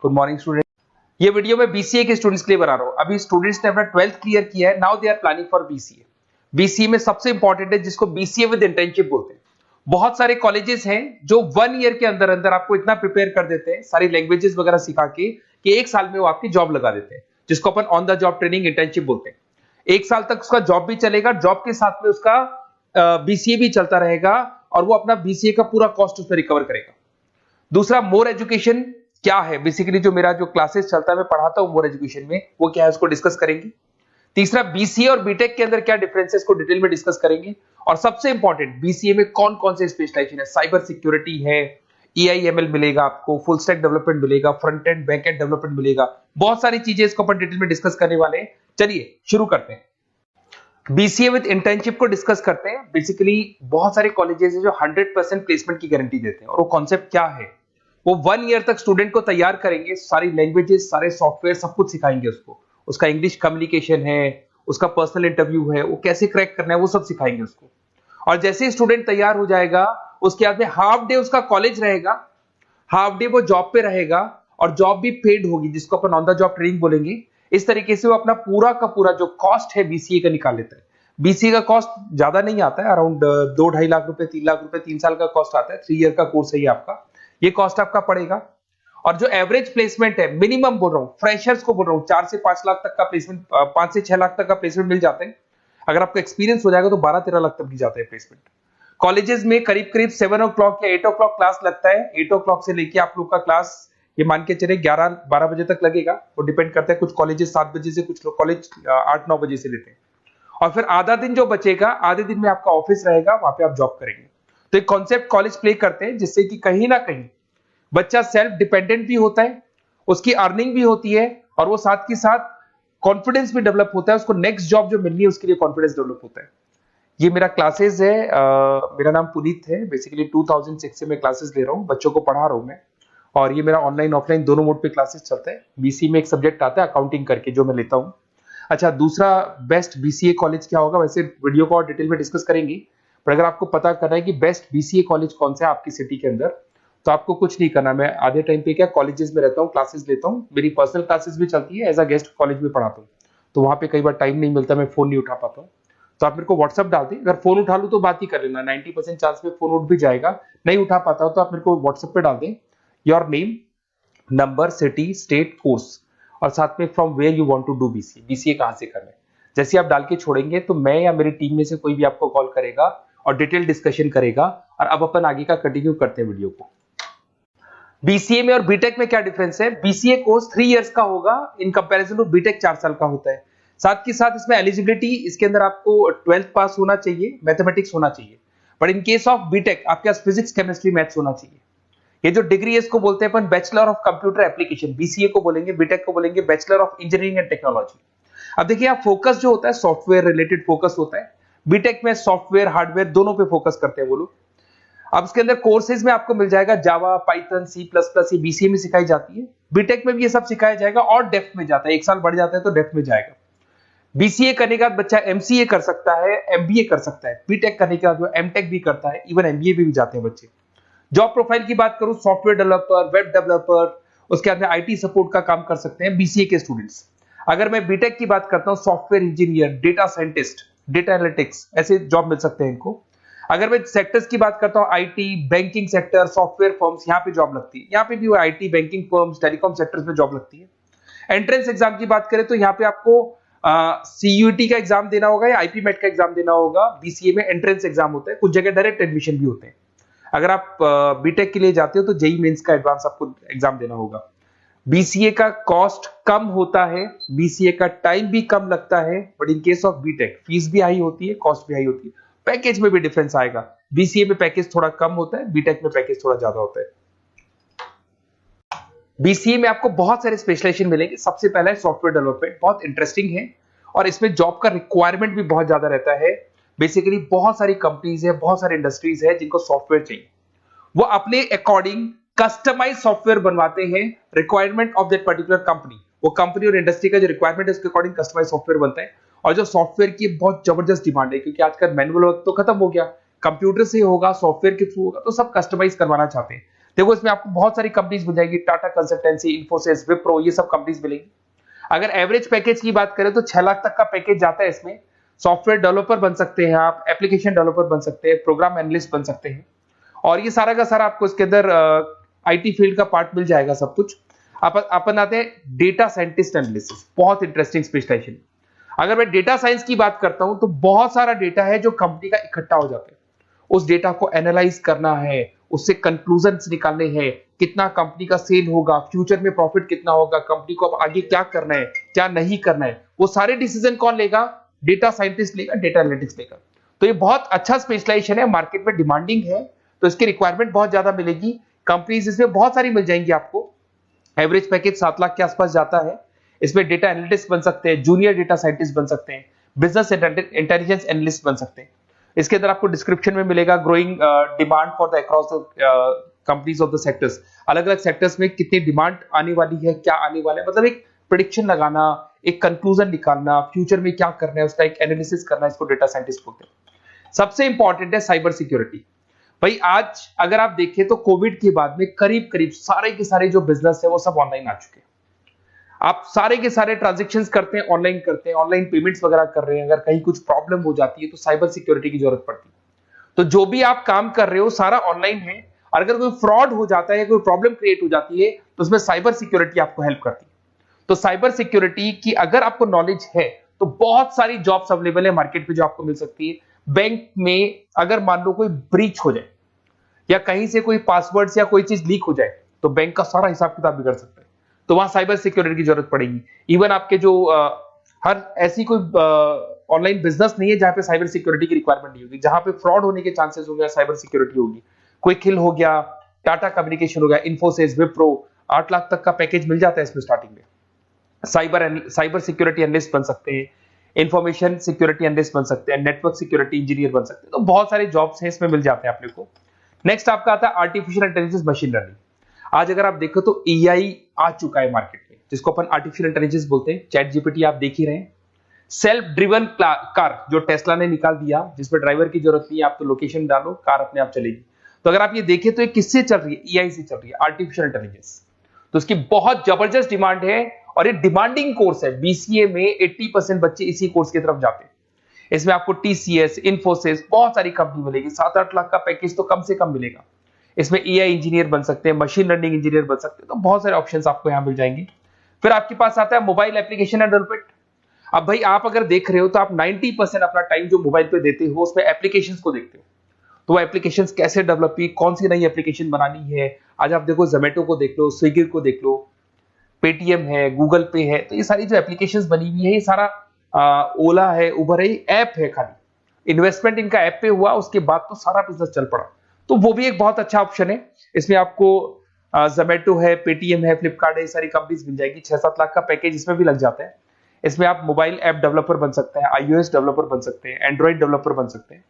Good morning student. ये video मैं BCA के स्टूडेंट्स के लिए बना रहा हूँ। अभी स्टूडेंट्स ने अपना 12th क्लियर किया है, now they are planning for BCA. BCA में सबसे इंपॉर्टेंट है जिसको बीसीए विद इंटर्नशिप बोलते हैं। बहुत सारे कॉलेजेस हैं जो 1 ईयर के अंदर अंदर आपको इतना प्रिपेयर कर देते हैं, सारी लैंग्वेजेस वगैरह सिखा के, कि 1 साल में वो आपकी जॉब लगा देते हैं, जिसको अपन on the job training internship बोलते हैं। 1 साल तक उसका जॉब भी चलेगा, जॉब के साथ में उसका बीसीए भी चलता रहेगा और वो अपना बीसीए का पूरा कॉस्ट उसमें रिकवर करेगा। दूसरा, मोर एजुकेशन क्या है, बेसिकली जो मेरा जो क्लासेस चलता है मैं पढ़ाता हूं मोर एजुकेशन में, वो क्या है उसको डिस्कस करेंगे। तीसरा, बीसीए और बीटेक के अंदर क्या डिफरेंसेस को डिटेल में डिस्कस करेंगे। और सबसे इंपॉर्टेंट, बीसीए में कौन कौन से स्पेशलाइजेशन है, साइबर सिक्योरिटी है, एआईएमएल मिलेगा आपको, फुल स्टैक डेवलपमेंट मिलेगा, front end back and development मिलेगा, बहुत सारी चीजें इसको अपन डिटेल में डिस्कस करने वाले हैं। चलिए शुरू करते हैं। बीसीए विद इंटर्नशिप को डिस्कस करते हैं। बेसिकली बहुत सारे कॉलेजेस हैं जो 100% प्लेसमेंट की गारंटी देते हैं, और वो कॉन्सेप्ट क्या है, वो 1 ईयर तक स्टूडेंट को तैयार करेंगे, सारी लैंग्वेजेस, सारे सॉफ्टवेयर, सब कुछ सिखाएंगे उसको। उसका इंग्लिश कम्युनिकेशन है, उसका पर्सनल इंटरव्यू है, वो कैसे क्रैक करना है, वो सब सिखाएंगे उसको। और जैसे ही स्टूडेंट तैयार हो जाएगा, उसके बाद में हाफ डे उसका कॉलेज रहेगा, हाफ डे वो जॉब पे रहेगा, और जॉब भी पेड होगी, जिसको अपन ऑन द जॉब ट्रेनिंग बोलेंगे। इस तरीके से वो अपना पूरा का पूरा जो कॉस्ट है बीसीए का निकाल लेता है। बीसीए का कॉस्ट ज्यादा नहीं आता है, अराउंड 2-2.5 लाख रुपए, 3 लाख रुपए 3 साल का कॉस्ट आता है। 3 ईयर का कोर्स है ये आपका, ये कॉस्ट आपका पड़ेगा। और जो एवरेज प्लेसमेंट है, मिनिमम बोल रहा हूँ, फ्रेशर्स को बोल रहा हूँ, 4 से 5 लाख तक का प्लेसमेंट, 5 से 6 लाख तक का प्लेसमेंट मिल जाता है। अगर आपका एक्सपीरियंस हो जाएगा तो 12-13 लाख तक भी जाता है प्लेसमेंट। कॉलेजेस में करीब करीब 7 o'clock या 8 o'clock क्लास लगता है। 8 o'clock से लेके आप लोग का क्लास, ये मान के चले 11-12 बजे तक लगेगा। वो डिपेंड करता है, कुछ कॉलेजेस 7 बजे से, कुछ लोग कॉलेज 8-9 बजे से लेते हैं। और फिर आधा दिन जो बचेगा, आधे दिन में आपका ऑफिस रहेगा, वहां पे आप जॉब करेंगे। तो एक कॉन्सेप्ट कॉलेज प्ले करते हैं, जिससे कि कहीं ना कहीं बच्चा सेल्फ डिपेंडेंट भी होता है, उसकी अर्निंग भी होती है, और वो साथ के साथ कॉन्फिडेंस भी डेवलप होता है। उसको नेक्स्ट जॉब जो मिलनी है उसके लिए कॉन्फिडेंस डेवलप होता है। ये मेरा क्लासेस है, मेरा नाम पुनीत है। बेसिकली 2006 से मैं क्लासेस ले रहा हूँ, बच्चों को पढ़ा रहा हूँ मैं। और ये मेरा ऑनलाइन ऑफलाइन दोनों मोड पे क्लासेस चलता है। बीसी में एक सब्जेक्ट आता है अकाउंटिंग करके, जो मैं लेता हूँ। अच्छा, दूसरा, बेस्ट बीसीए कॉलेज क्या होगा, वैसे वीडियो को और डिटेल में डिस्कस करेंगे, पर अगर आपको पता करना है कि बेस्ट बीसीए कॉलेज कौन सा है आपकी सिटी के अंदर, तो आपको कुछ नहीं करना। मैं आधे टाइम पे क्या कॉलेजेस में रहता हूँ, क्लासेस लेता हूँ, मेरी पर्सनल क्लासेस भी चलती है, एज अ गेस्ट कॉलेज में पढ़ाता हूँ। तो वहां पे कई बार टाइम नहीं मिलता, मैं फोन नहीं उठा पाता हूँ, तो आप मेरे को व्हाट्सअप डाल दें। अगर फोन उठा लूँ तो बात ही कर लेना, 90% चांस में फोन उठ भी जाएगा। नहीं उठा पाता हूँ तो आप मेरे को व्हाट्सएप पे डाल दें, your name, number, city, state, course, और साथ में from where you want to do BCA, BCA कहां से करना है। जैसे आप डाल के छोड़ेंगे तो मैं या मेरी टीम में से कोई भी आपको कॉल करेगा और डिटेल डिस्कशन करेगा। और अब अपन आगे का कंटिन्यू करते हैं वीडियो को। बीसीए में और बीटेक में क्या डिफरेंस है। बीसीए कोर्स 3 इयर्स का होगा, इन कंपैरिजन टू बीटेक 4 साल का होता है। साथ के साथ इसमें एलिजिबिलिटी, इसके अंदर आपको 12th पास होना चाहिए, मैथमेटिक्स होना चाहिए। But in case of BTech आपके पास फिजिक्स, केमिस्ट्री, मैथ्स होना चाहिए। ये जो डिग्री है इसको बोलते हैं अपन bachelor of computer application. BCA को बोलेंगे, बीटेक को बोलेंगे bachelor of engineering and technology. अब देखिए, आप फोकस जो होता है सॉफ्टवेयर रिलेटेड फोकस होता है। बीटेक में सॉफ्टवेयर, हार्डवेयर दोनों पे फोकस करते हैं वो लोग। अब इसके अंदर कोर्सेज में आपको मिल जाएगा जावा, पाइथन, सी प्लस प्लस, ये बीसीए में सिखाई जाती है। बीटेक में भी ये सब सिखाया जाएगा, और डेप्थ में जाता है, 1 साल बढ़ जाता है तो डेप्थ में जाएगा। बीसीए करने के बाद बच्चा एमसीए कर सकता है, एमबीए कर सकता है। बीटेक करने के बाद वो एमटेक भी करता है, इवन एमबीए भी जाते हैं बच्चे। जॉब प्रोफाइल की बात करूं, सॉफ्टवेयर डेवलपर, वेब डेवलपर, उसके बाद में आईटी सपोर्ट का काम कर सकते हैं बीसीए के स्टूडेंट्स। अगर मैं बीटेक की बात करता हूं, software engineer, data scientist, data analytics, ऐसे जॉब मिल सकते हैं इनको। अगर मैं सेक्टर्स की बात करता हूं, IT, banking sector, software firms, यहाँ पे जॉब लगती है। यहाँ पे भी वो IT, banking firms, telecom sectors में जॉब लगती है। एंट्रेंस एग्जाम की बात करें तो यहाँ पे आपको सीयूटी का एग्जाम देना होगा या आईपी मेट का एग्जाम देना होगा। बीसीए में एंट्रेंस एग्जाम होता है, कुछ जगह डायरेक्ट एडमिशन भी होते हैं। अगर आप बीटेक के लिए जाते हो तो जेई मेंस का एडवांस आपको एग्जाम देना होगा। बीसीए का कॉस्ट कम होता है, बीसीए का टाइम भी कम लगता है, but in case of BTech fees भी हाई होती है, कॉस्ट भी हाई होती है, पैकेज में भी डिफरेंस आएगा। बीसीए में पैकेज थोड़ा कम होता है, बीटेक में पैकेज थोड़ा ज्यादा होता है। बीसीए में आपको बहुत सारे स्पेशलाइजेशन मिलेंगे। सबसे पहला है सॉफ्टवेयर डेवलपमेंट, बहुत इंटरेस्टिंग है, और इसमें जॉब का रिक्वायरमेंट भी बहुत ज्यादा रहता है। बेसिकली बहुत सारी कंपनीज है, बहुत सारी इंडस्ट्रीज है जिनको सॉफ्टवेयर चाहिए, वो अपने अकॉर्डिंग कस्टमाइज सॉफ्टवेयर बनवाते हैं, requirement of that particular company. वो कंपनी और इंडस्ट्री का जो रिक्वायरमेंट है उसके अकॉर्डिंग कस्टमाइज सॉफ्टवेयर बनता है। और जो सॉफ्टवेयर की बहुत जबरदस्त डिमांड है, क्योंकि आजकल मैनुअल वर्क तो खत्म हो गया, कंप्यूटर से होगा, सॉफ्टवेयर के थ्रू होगा, तो सब कस्टमाइज करवाना चाहते हैं। देखो इसमें आपको बहुत सारी कंपनीज मिल जाएगी, टाटा कंसल्टेंसी, इन्फोसिस, विप्रो, ये सब कंपनीज मिलेंगी। अगर एवरेज पैकेज की बात करें तो 6 लाख तक का पैकेज जाता है इसमें। सॉफ्टवेयर डेवलपर बन सकते हैं आप, एप्लीकेशन डेवलपर बन सकते हैं, प्रोग्राम एनालिस्ट बन सकते हैं, और ये सारा का सारा आपको इसके अंदर आईटी फील्ड का पार्ट मिल जाएगा सब कुछ। अपन आते हैं डेटा साइंटिस्ट एनालिसिस, बहुत इंटरेस्टिंग स्पेशलाइजेशन। अगर मैं डेटा साइंस की बात करता हूं तो बहुत सारा डेटा है जो कंपनी का इकट्ठा हो जाता है, उस डेटा को एनालाइज करना है, उससे कंक्लूजन्स निकालने हैं, कितना कंपनी का सेल होगा, फ्यूचर में प्रॉफिट कितना होगा, कंपनी को अब आगे क्या करना है, क्या नहीं करना है, वो सारे डिसीजन कौन लेगा? डेटा साइंटिस्ट लेगा, डेटा एनालिटिक्स लेगा। तो ये बहुत अच्छा स्पेशलाइजेशन है, मार्केट में डिमांडिंग है, तो इसकी रिक्वायरमेंट बहुत ज्यादा मिलेगी। कंपनीज इसमें बहुत सारी मिल जाएंगी आपको। एवरेज पैकेज 7 लाख के आसपास जाता है। इसमें डेटा एनालिटिक्स बन सकते हैं, जूनियर डेटा साइंटिस्ट बन सकते हैं, बिजनेस इंटेलिजेंस एनालिस्ट बन सकते हैं। इसके अंदर आपको डिस्क्रिप्शन में मिलेगा growing demand for the across the companies of the sectors. अलग अलग सेक्टर्स में कितनी डिमांड आने वाली है, क्या आने वाला है, मतलब एक प्रेडिक्शन लगाना, एक कंक्लूजन निकालना, फ्यूचर में क्या करना है उसका एक एनालिसिस करना, इसको डेटा साइंटिस्ट बोलते हैं। सबसे इंपॉर्टेंट है साइबर सिक्योरिटी। भाई आज अगर आप देखें तो कोविड के बाद में करीब करीब सारे के सारे जो बिजनेस है वो सब ऑनलाइन आ चुके हैं। आप सारे के सारे ट्रांजैक्शंस करते हैं, ऑनलाइन करते हैं, ऑनलाइन पेमेंट्स वगैरह कर रहे हैं। अगर कहीं कुछ प्रॉब्लम हो जाती है तो साइबर सिक्योरिटी की जरूरत पड़ती है। तो जो भी आप काम कर रहे हो सारा ऑनलाइन है, और अगर कोई फ्रॉड हो जाता है, कोई प्रॉब्लम क्रिएट हो जाती है तो उसमें साइबर सिक्योरिटी आपको हेल्प करती है। तो साइबर सिक्योरिटी की अगर आपको नॉलेज है तो बहुत सारी जॉब्स अवेलेबल है मार्केट में जो आपको मिल सकती है। बैंक में अगर मान लो कोई ब्रीच हो जाए या कहीं से कोई पासवर्ड या कोई चीज लीक हो जाए तो बैंक का सारा हिसाब किताब बिगड़ सकता है, तो वहां साइबर सिक्योरिटी की जरूरत पड़ेगी। इवन आपके जो हर ऐसी कोई ऑनलाइन बिजनेस नहीं है जहां पे साइबर सिक्योरिटी की रिक्वायरमेंट नहीं होगी, जहां पे फ्रॉड होने के चांसेस होंगे, साइबर सिक्योरिटी होगी। क्विक हिल हो गया, टाटा कम्युनिकेशन हो गया, इन्फोसिस, विप्रो, 8 लाख तक का पैकेज मिल जाता है इसमें स्टार्टिंग में। साइबर सिक्योरिटी एनालिस्ट बन सकते हैं, इंफॉर्मेशन सिक्योरिटी एनालिस्ट बन सकते हैं, नेटवर्क सिक्योरिटी इंजीनियर बन सकते हैं। तो बहुत सारे जॉब्स हैं इसमें मिल जाते हैं अपने को। नेक्स्ट आपका आता है आर्टिफिशियल इंटेलिजेंस, मशीन लर्निंग। आज अगर आप देखो तो एआई आ चुका है मार्केट में, जिसको अपन आर्टिफिशियल इंटेलिजेंस बोलते हैं। चैट जीपीटी आप देख ही रहे हैं। सेल्फ ड्रिवन कार जो टेस्ला ने निकाल दिया, जिसमें ड्राइवर की जरूरत नहीं है, आप तो लोकेशन डालो, कार अपने आप चलेगी। तो अगर आप ये देखें तो ये किससे चल रही है? एआई से चल रही है, आर्टिफिशियल इंटेलिजेंस। तो इसकी बहुत जबरदस्त डिमांड है और ये डिमांडिंग कोर्स है। बीसीए में 80% बच्चे इसी कोर्स की तरफ जाते हैं। इसमें आपको टीसीएस, इन्फोसिस, बहुत सारी कंपनी मिलेगी। 7-8 लाख का पैकेज तो कम से कम मिलेगा। इसमें एआई इंजीनियर बन सकते हैं, मशीन लर्निंग इंजीनियर बन सकते हैं। तो बहुत सारे ऑप्शंस आपको यहां मिल जाएंगे। फिर आपके पास आता है मोबाइल एप्लीकेशन डेवलपमेंट। अब भाई आप अगर देख रहे हो तो आप 90% अपना टाइम जो मोबाइल पे देते हो उसमें एप्लीकेशंस को देखते हो। तो वो एप्लीकेशंस कैसे डेवलप की, कौन सी नई एप्लीकेशन बनानी है। आज आप देखो जोमेटो को देख लो, स्विगी को देख लो, पेटीएम है, गूगल पे है। तो ये सारी जो एप्लीकेशंस बनी हुई है, ये सारा ओला है, उबर है, ऐप है। खाली इन्वेस्टमेंट इनका ऐप पे हुआ, उसके बाद तो सारा बिजनेस चल पड़ा। तो वो भी एक बहुत अच्छा ऑप्शन है। इसमें आपको जोमेटो है, पेटीएम है, फ्लिपकार्ट है, ये सारी कंपनीज मिल जाएगी। 6-7 लाख का पैकेज इसमें भी लग जाता है। इसमें आप मोबाइल ऐप डेवलपर बन सकते हैं, आईओएस डेवलपर बन सकते हैं, एंड्रॉइड डेवलपर बन सकते हैं।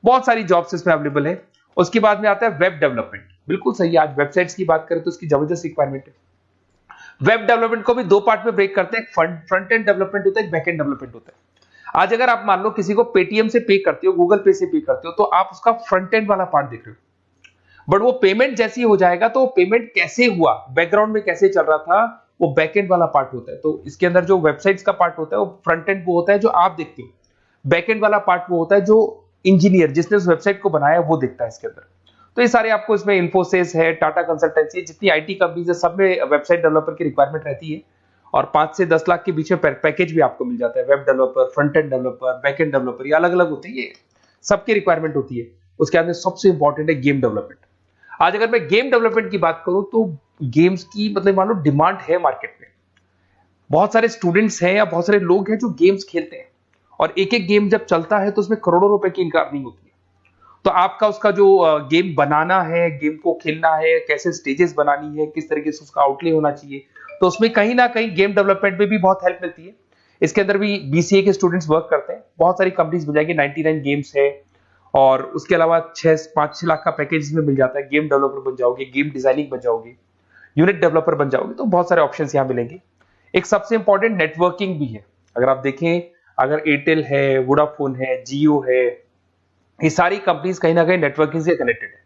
बहुत सारी जॉब्स इसमें अवेलेबल है। उसके बाद में आता है वेब डेवलपमेंट। बिल्कुल सही है, आज वेबसाइट्स की बात करें तो उसकी जबरदस्त रिक्वायरमेंट है। वेब डेवलपमेंट को भी दो पार्ट में ब्रेक करते हैं। फ्रंट एंड डेवलपमेंट होता है, बैक एंड डेवलपमेंट होता है। आज अगर आप मान लो किसी को पेटीएम से पे करते हो, गूगल पे से पे करते हो, तो आप उसका फ्रंट एंड वाला पार्ट देख रहे हो। बट वो पेमेंट जैसी हो जाएगा तो पेमेंट कैसे हुआ, बैकग्राउंड में कैसे चल रहा था, वो बैकएंड वाला पार्ट होता है। तो इसके अंदर जो वेबसाइट्स का पार्ट होता है वो फ्रंट एंड वो होता है जो आप देखते हो, बैकएंड वाला पार्ट वो होता है जो इंजीनियर जिसने उस वेबसाइट को बनाया वो देखता है इसके अंदर। तो ये सारे आपको इसमें इन्फोसिस है, टाटा कंसल्टेंसी, जितनी आईटी कंपनीज है सब में वेबसाइट डेवलपर की रिक्वायरमेंट रहती है। और 5 से 10 लाख के बीच में पैकेज भी आपको मिल जाता है। Web developer, front end developer, back end developer, ये अलग अलग होते हैं, ये सबकी रिक्वायरमेंट होती है। उसके अंदर सबसे इंपॉर्टेंट है गेम डेवलपमेंट। आज अगर मैं गेम डेवलपमेंट की बात करूं तो गेम्स की मतलब मान लो डिमांड है मार्केट में। बहुत सारे स्टूडेंट्स हैं या बहुत सारे लोग हैं जो गेम्स खेलते हैं, और एक एक गेम जब चलता है तो उसमें करोड़ों रुपए की इनकम अर्निंग होती है। तो आपका उसका जो गेम बनाना है, गेम को खेलना है, कैसे स्टेजेस बनानी है, किस तरीके से उसका आउटले होना चाहिए, तो उसमें कहीं ना कहीं गेम डेवलपमेंट में भी बहुत हेल्प मिलती है। इसके अंदर भी बीसीए के स्टूडेंट्स वर्क करते हैं। बहुत सारी कंपनीज मिल जाएगी, 99 गेम्स है। और उसके अलावा 5-6 लाख का पैकेज में मिल जाता है। गेम डेवलपर बन जाओगे, गेम डिजाइनिंग बन जाओगे, यूनिट डेवलपर बन जाओगे, तो बहुत सारे ऑप्शंस यहाँ मिलेंगे। एक सबसे इंपॉर्टेंट नेटवर्किंग भी है। अगर आप देखें, अगर एयरटेल है, वोडाफोन है, जियो है, ये सारी कंपनीज कहीं ना कहीं नेटवर्किंग से कनेक्टेड है।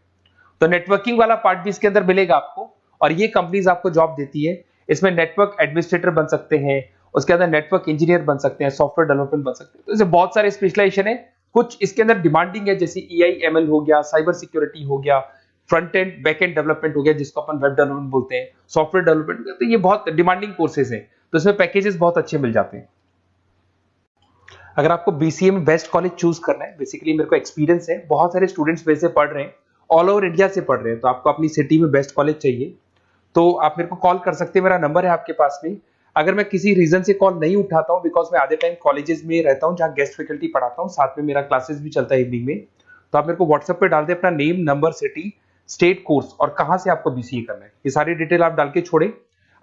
तो नेटवर्किंग वाला पार्ट भी इसके अंदर मिलेगा आपको, और ये कंपनीज आपको जॉब देती है। इसमें नेटवर्क एडमिनिस्ट्रेटर बन सकते हैं, उसके अंदर नेटवर्क इंजीनियर बन सकते हैं, सॉफ्टवेयर डेवलपमेंट बन सकते हैं। तो इसे बहुत सारे स्पेशलाइजेशन है। कुछ इसके अंदर डिमांडिंग है, जैसे EI/ML हो गया, साइबर सिक्योरिटी हो गया, front end back and development हो गया जिसको अपन वेब डेवलपमेंट बोलते हैं, सॉफ्टवेयर डेवलपमेंट। तो ये बहुत डिमांडिंग कोर्सेज हैं, तो इसमें पैकेजेस बहुत अच्छे मिल जाते हैं। अगर आपको BCA में बेस्ट कॉलेज चूज करना है, बेसिकली मेरे को एक्सपीरियंस है, बहुत सारे स्टूडेंट्स वैसे पढ़ रहे हैं, ऑल ओवर इंडिया से पढ़ रहे हैं, तो आपको अपनी सिटी में बेस्ट कॉलेज चाहिए तो आप मेरे को कॉल कर सकते हैं। मेरा नंबर है आपके पास में। अगर मैं किसी रीजन से कॉल नहीं उठाता हूं, बिकॉज मैं आधे टाइम कॉलेजेस में रहता हूं जहां गेस्ट फैकल्टी पढ़ाता हूं, साथ में मेरा क्लासेस भी चलता है इवनिंग में, तो आप मेरे को व्हाट्सएप पे डाल दे अपना name, number, city, state, course और कहां से आपको BCA करना है, ये सारी डिटेल आप डाल के छोड़े।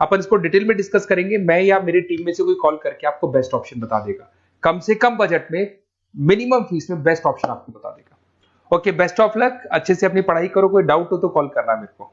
अपन इसको डिटेल में डिस्कस करेंगे, मैं या मेरी टीम में से कोई कॉल करके आपको बेस्ट ऑप्शन बता देगा, कम से कम बजट में, मिनिमम फीस में बेस्ट ऑप्शन आपको बता देगा। ओके, बेस्ट ऑफ लक, अच्छे से अपनी पढ़ाई करो, कोई डाउट हो तो कॉल करना मेरे को।